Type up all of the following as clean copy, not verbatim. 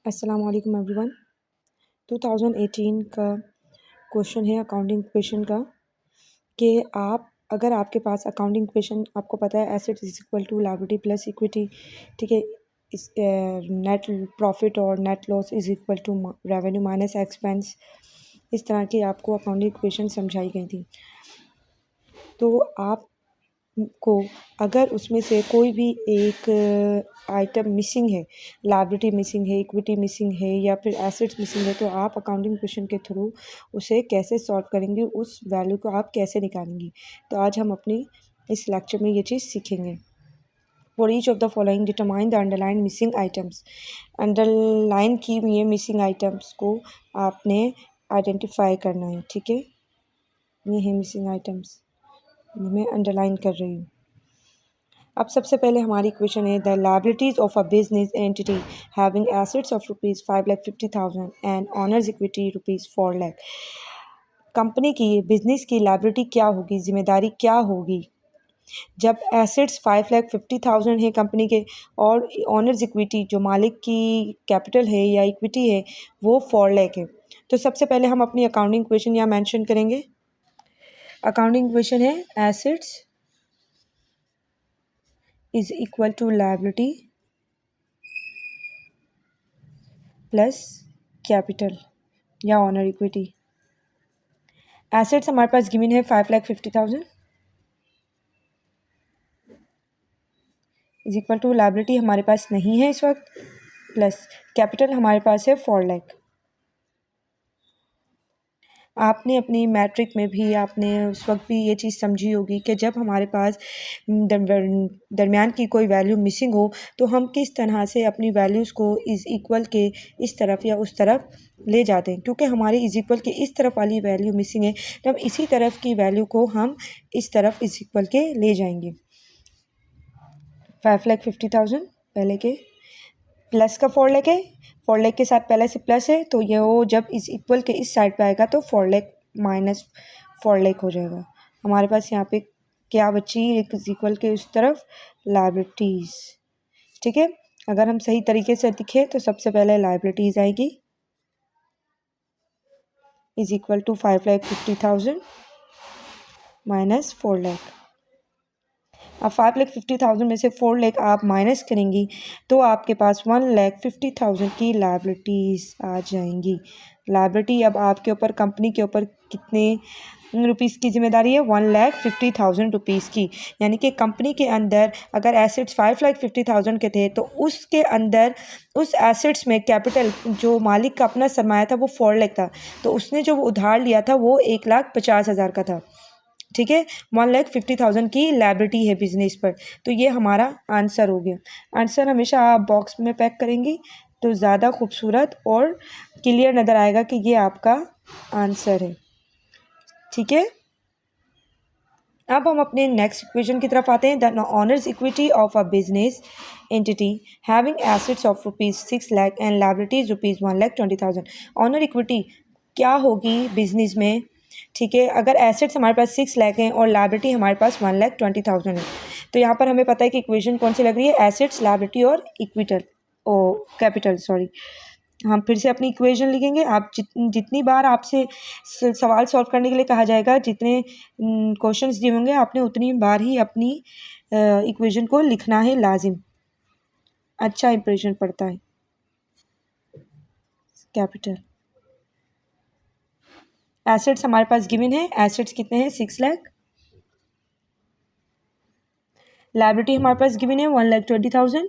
अस्सलाम वालेकुम एवरीवन। 2018 का क्वेश्चन है अकाउंटिंग क्वेश्चन का कि अगर आपके पास अकाउंटिंग क्वेश्चन आपको पता है assets is equal to liability plus equity, ठीक है। इस नेट प्रॉफिट और net loss is equal to revenue minus expense, इस तरह की आपको अकाउंटिंग क्वेश्चन समझाई गई थी। तो आप को अगर उसमें से कोई भी एक आइटम मिसिंग है, लायबिलिटी मिसिंग है, इक्विटी मिसिंग है या फिर एसेट्स मिसिंग है, तो आप अकाउंटिंग क्वेश्चन के थ्रू उसे कैसे सॉल्व करेंगे, उस वैल्यू को आप कैसे निकालेंगे। तो आज हम अपनी इस लेक्चर में ये चीज़ सीखेंगे। For each of the following determine the underline missing items. Underline की हुई है मिसिंग आइटम्स को आपने आइडेंटिफाई करना है, ठीक है। ये है मिसिंग आइटम्स, मैं अंडरलाइन कर रही हूँ। अब सबसे पहले हमारी क्वेश्चन है the liabilities of a business entity having assets of ₹5,50,000 and honours equity ₹4 lakh. Company की बिजनेस की लायबिलिटी क्या होगी, जिम्मेदारी क्या होगी जब एसेट्स 5,50,000 है कंपनी के और ऑनर्स इक्विटी जो मालिक की कैपिटल है या इक्विटी है वो 4 लाख है। तो सबसे पहले हम अपनी अकाउंटिंग क्वेश्चन यहाँ मेंशन करेंगे। अकाउंटिंग क्वेश्चन है assets is equal to liability plus capital या ऑनर इक्विटी। एसेट्स हमारे पास गिवन है 5,50,000 इज इक्वल टू लायबिलिटी हमारे पास नहीं है इस वक्त, प्लस कैपिटल हमारे पास है 4 लाख। आपने अपनी मैट्रिक में भी आपने उस वक्त भी ये चीज़ समझी होगी कि जब हमारे पास दरमियान की कोई वैल्यू मिसिंग हो तो हम किस तरह से अपनी वैल्यूज़ को इज़ इक्वल के इस तरफ या उस तरफ ले जाते हैं, क्योंकि हमारी इज़ इक्वल के इस तरफ वाली वैल्यू मिसिंग है तो हम इसी तरफ की वैल्यू को हम इस तरफ इज़ इक्वल के ले जाएंगे। 5,50,000 पहले के प्लस का 4 लाख है, 4 लाख के साथ पहले से प्लस है तो ये वो जब इस इक्वल के इस साइड पे आएगा तो 4 लाख माइनस 4 लाख हो जाएगा। हमारे पास यहाँ पे क्या बची, एक इज इक्वल के उस तरफ लायबिलिटीज़, ठीक है। अगर हम सही तरीके से दिखे तो सबसे पहले लायबिलिटीज़ आएगी is equal to 5,50,000 minus 4 lakh. अब 5,50,000 में से 4 लाख आप माइनस करेंगी तो आपके पास 1,50,000 की लायबिलिटीज़ आ जाएंगी। लायबिलिटी अब आपके ऊपर, कंपनी के ऊपर कितने रुपीज़ की जिम्मेदारी है, 1,50,000 रुपीज़ की। यानी कि कंपनी के अंदर अगर एसेट्स 5,50,000 के थे तो उसके अंदर उस एसेट्स में कैपिटल जो मालिक का अपना सरमाया था वो 4 लाख था, तो उसने जो उधार लिया था वो 1,50,000 का था, ठीक है। 1,50,000 की लायबिलिटी है बिजनेस पर। तो ये हमारा आंसर हो गया। आंसर हमेशा आप बॉक्स में पैक करेंगी तो ज़्यादा खूबसूरत और क्लियर नज़र आएगा कि ये आपका आंसर है, ठीक है। अब हम अपने नेक्स्ट इक्वेशन की तरफ आते हैं। The honours equity of a business entity having assets of ₹6 lakh and liabilities ₹1,20,000। Honour equity क्या होगी बिजनेस में, ठीक है। अगर एसेट्स हमारे पास 6 लाख हैं और लायबिलिटी हमारे पास 1,20,000 है, तो यहाँ पर हमें पता है कि इक्वेशन कौन सी लग रही है, एसेट्स लायबिलिटी और इक्विटल ओ कैपिटल, सॉरी। हम फिर से अपनी इक्वेशन लिखेंगे। आप जितनी बार आपसे सवाल सॉल्व करने के लिए कहा जाएगा, जितने क्वेश्चंस दिए होंगे आपने उतनी बार ही अपनी इक्वेशन को लिखना है लाजिम। अच्छा इंप्रेशन पड़ता है। कैपिटल एसेट्स हमारे पास गिवन है, एसेट्स कितने हैं, 6 लाख। लायबिलिटी हमारे पास गिवन है 1,20,000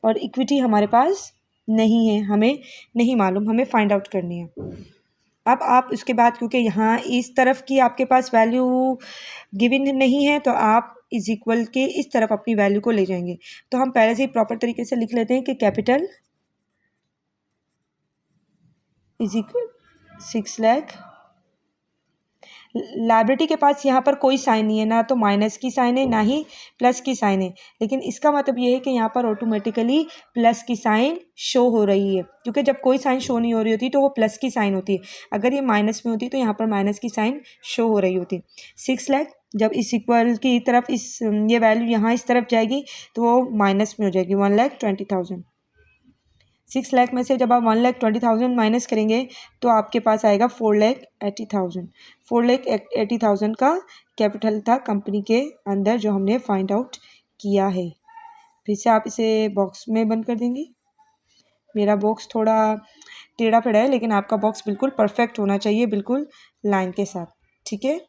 और इक्विटी हमारे पास नहीं है, हमें नहीं मालूम, हमें फाइंड आउट करनी है। अब आप उसके बाद, क्योंकि यहाँ इस तरफ की आपके पास वैल्यू गिवन नहीं है तो आप इज इक्वल के इस तरफ अपनी वैल्यू को ले जाएंगे। तो हम पहले से ही प्रॉपर तरीके से लिख लेते हैं कि capital is equal 6 lakh. Liability के पास यहाँ पर कोई साइन नहीं है, ना तो माइनस की साइन है ना ही प्लस की साइन है, लेकिन इसका मतलब ये है कि यहाँ पर ऑटोमेटिकली प्लस की साइन शो हो रही है, क्योंकि जब कोई साइन शो नहीं हो रही होती तो वो प्लस की साइन होती है। अगर ये माइनस में होती तो यहाँ पर माइनस की साइन शो हो रही होती। 6 लाख जब इस इक्वल की तरफ ये वैल्यू यहाँ इस तरफ जाएगी तो वो माइनस में हो जाएगी, 1,20,000। 6 लाख में से जब आप 1,20,000 माइनस करेंगे तो आपके पास आएगा 4,80,000। 4,80,000 का कैपिटल था कंपनी के अंदर जो हमने फाइंड आउट किया है। फिर से आप इसे बॉक्स में बंद कर देंगी। मेरा बॉक्स थोड़ा टेढ़ा पेढ़ा है लेकिन आपका बॉक्स बिल्कुल परफेक्ट होना चाहिए, बिल्कुल लाइन के साथ, ठीक है।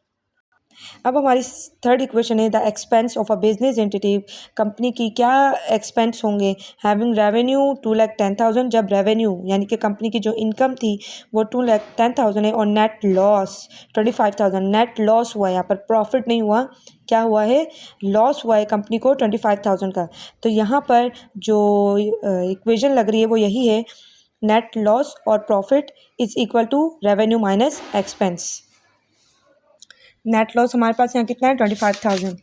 अब हमारी थर्ड इक्वेशन है the expense of a business entity. Company की क्या एक्सपेंस होंगे? हैविंग रेवेन्यू 2,10,000, जब रेवेन्यू यानी कि कंपनी की जो इनकम थी वो 2,10,000 है, और नेट लॉस 25,000। नेट लॉस हुआ है, यहाँ पर प्रॉफिट नहीं हुआ, क्या हुआ है? लॉस हुआ है कंपनी को 25,000 का। तो यहाँ पर जो इक्वेशन लग रही है वो यही है, नेट लॉस और profit is equal to revenue minus expense. Net loss हमारे पास यहाँ कितना है? 25,000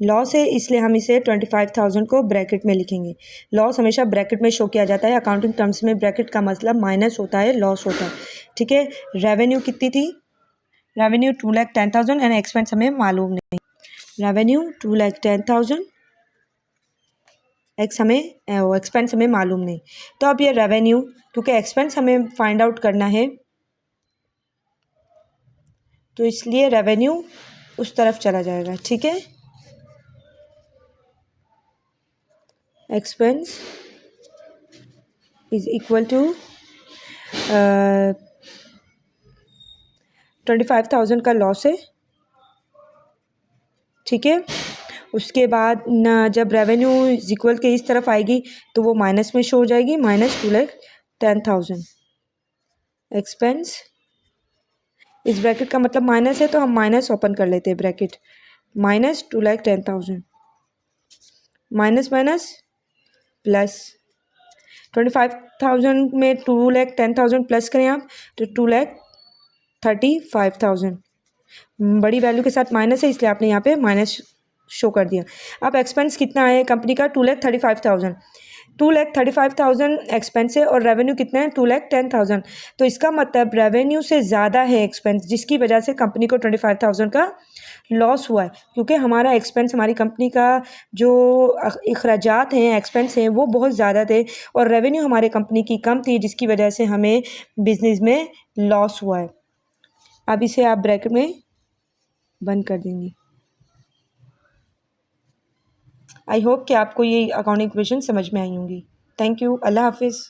लॉस है, इसलिए हम इसे 25,000 को ब्रैकेट में लिखेंगे। लॉस हमेशा ब्रैकेट में शो किया जाता है, अकाउंटिंग टर्म्स में ब्रैकेट का मतलब माइनस होता है, लॉस होता है, ठीक है। रेवेन्यू कितनी थी? रेवेन्यू 2,10,000 एंड एक्सपेंस हमें मालूम नहीं। रेवेन्यू 2,10,000, एक्सपेंस हमें मालूम नहीं। तो अब ये रेवेन्यू, क्योंकि एक्सपेंस हमें फाइंड आउट करना है तो इसलिए रेवेन्यू उस तरफ चला जाएगा, ठीक है। एक्सपेंस इज इक्वल टू 25,000 का लॉस है, ठीक है। उसके बाद न जब रेवेन्यू इज इक्वल के इस तरफ आएगी तो वो माइनस में शो हो जाएगी, माइनस 2,10,000। एक्सपेंस इस ब्रैकेट का मतलब माइनस है तो हम माइनस ओपन कर लेते हैं bracket, minus 2,10,000, minus minus plus 25,000 में 2,10,000 प्लस करें आप तो 2,35,000। बड़ी वैल्यू के साथ माइनस है इसलिए आपने यहाँ पे माइनस शो कर दिया। अब एक्सपेंस कितना है कंपनी का? 2,35,000। 2,35,000 एक्सपेंस है और रेवेन्यू कितना है? 2,10,000। तो इसका मतलब रेवेन्यू से ज़्यादा है एक्सपेंस, जिसकी वजह से कंपनी को 25,000 का लॉस हुआ है, क्योंकि हमारा एक्सपेंस, हमारी कंपनी का जो अखराजात हैं, एक्सपेंस हैं, वो बहुत ज़्यादा थे और रेवेन्यू हमारे कंपनी की कम थी, जिसकी वजह से हमें बिजनेस में लॉस हुआ है। अब इसे आप ब्रैकेट में बंद कर देंगे। आई होप कि आपको ये अकाउंटिंग इक्वेशन समझ में आई होंगी। थैंक यू, अल्लाह हाफिज़।